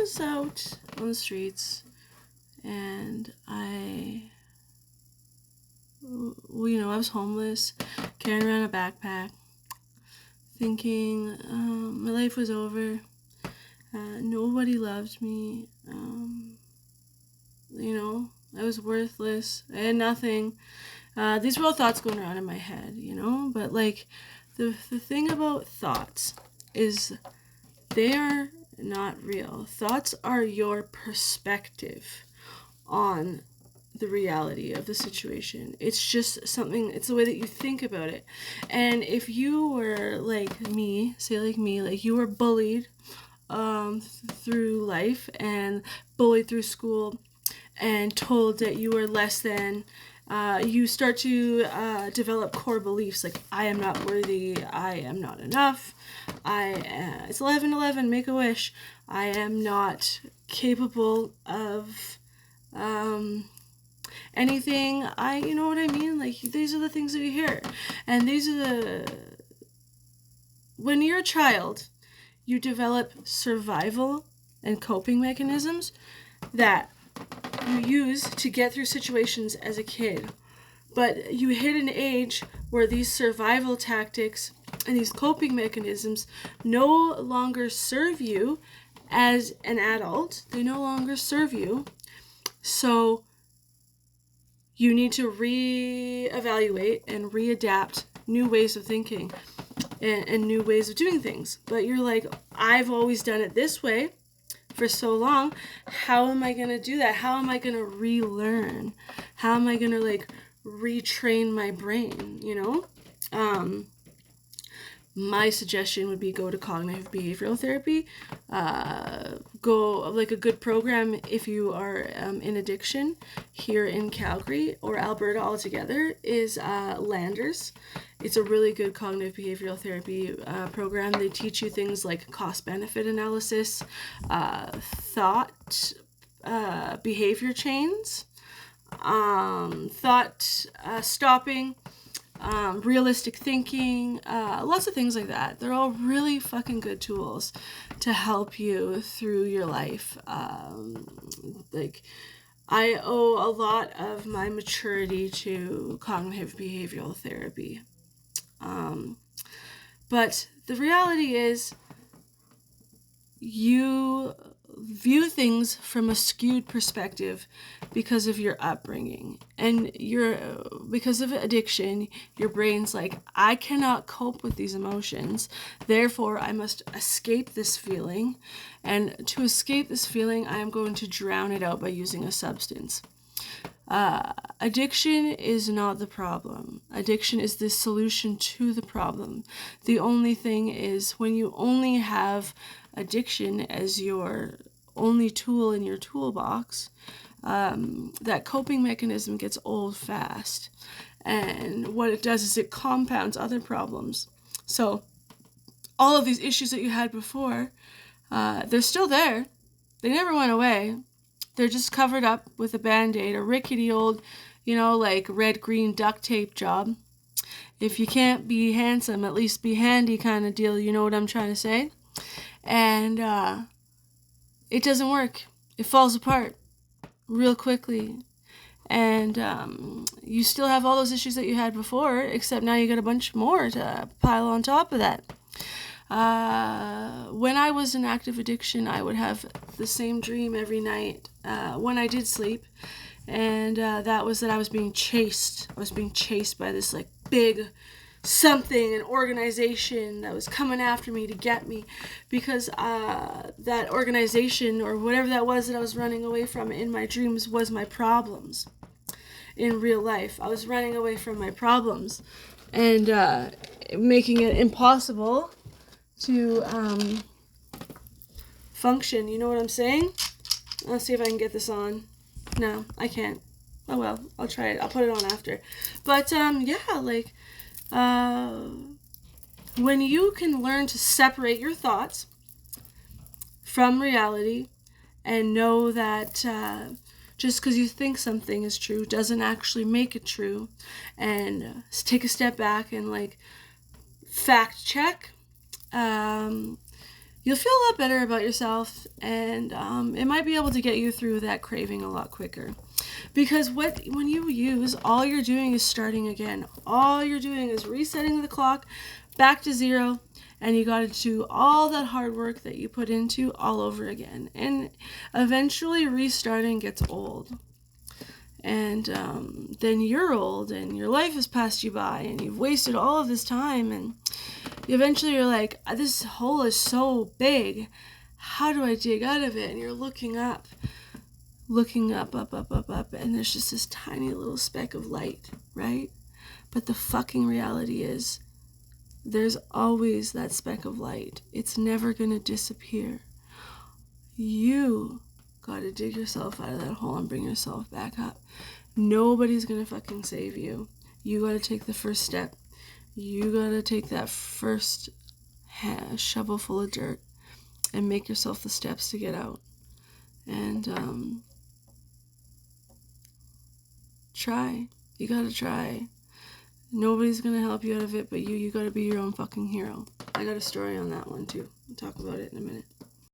was out on the streets and I was homeless, carrying around a backpack, thinking my life was over. Nobody loved me. I was worthless. I had nothing. These were all thoughts going around in my head, but like the thing about thoughts is they are not real. Thoughts are your perspective on the reality of the situation. It's just something, it's the way that you think about it. And if you were like me, like you were bullied through life and bullied through school and told that you were less than, you start to develop core beliefs like I am not worthy, I am not enough, it's 11:11, make a wish, I am not capable of anything, you know what I mean? Like, these are the things that you hear. And when you're a child, you develop survival and coping mechanisms that you use to get through situations as a kid. But you hit an age where these survival tactics and these coping mechanisms no longer serve you as an adult. They no longer serve you. So you need to reevaluate and readapt new ways of thinking and new ways of doing things. But you're like, I've always done it this way for so long. How am I going to do that? How am I going to relearn? How am I going to retrain my brain, My suggestion would be go to cognitive behavioral therapy. Go a good program if you are in addiction here in Calgary or Alberta altogether is Landers. It's a really good cognitive behavioral therapy program. They teach you things like cost-benefit analysis, thought behavior chains, thought stopping, realistic thinking, lots of things like that. They're all really fucking good tools to help you through your life. I owe a lot of my maturity to cognitive behavioral therapy. But the reality is you view things from a skewed perspective because of your upbringing, and because of addiction, your brain's like, I cannot cope with these emotions, therefore I must escape this feeling, and to escape this feeling I am going to drown it out by using a substance. Addiction is not the problem. Addiction is the solution to the problem. The only thing is, when you only have addiction as your only tool in your toolbox, that coping mechanism gets old fast. And what it does is it compounds other problems. So all of these issues that you had before, they're still there. They never went away. They're just covered up with a Band-Aid, a rickety old, red, green duct tape job. If you can't be handsome, at least be handy kind of deal, you know what I'm trying to say? And it doesn't work. It falls apart real quickly. And you still have all those issues that you had before, except now you got a bunch more to pile on top of that. When I was in active addiction, I would have the same dream every night when I did sleep, and that was that I was being chased. I was being chased by this big something, an organization that was coming after me to get me, because that organization or whatever that was that I was running away from in my dreams was my problems. In real life, I was running away from my problems and making it impossible to function. You know what I'm saying? Let's see if I can get this on. No, I can't. Oh well, I'll try it. I'll put it on after. But when you can learn to separate your thoughts from reality and know that just because you think something is true doesn't actually make it true, and take a step back and fact check, you'll feel a lot better about yourself, and it might be able to get you through that craving a lot quicker. Because when you use, all you're doing is starting again. All you're doing is resetting the clock back to zero, and you got to do all that hard work that you put into all over again. And eventually restarting gets old. And then you're old, and your life has passed you by, and you've wasted all of this time, and eventually you're like, this hole is so big, how do I dig out of it? And you're looking up, up, and there's just this tiny little speck of light, right? But the fucking reality is, there's always that speck of light. It's never gonna disappear. You gotta dig yourself out of that hole and bring yourself back up. Nobody's gonna fucking save you. You gotta take the first step. You gotta take that first shovel full of dirt and make yourself the steps to get out. And try. You gotta try. Nobody's gonna help you out of it but you. You gotta be your own fucking hero. I got a story on that one too. I'll talk about it in a minute.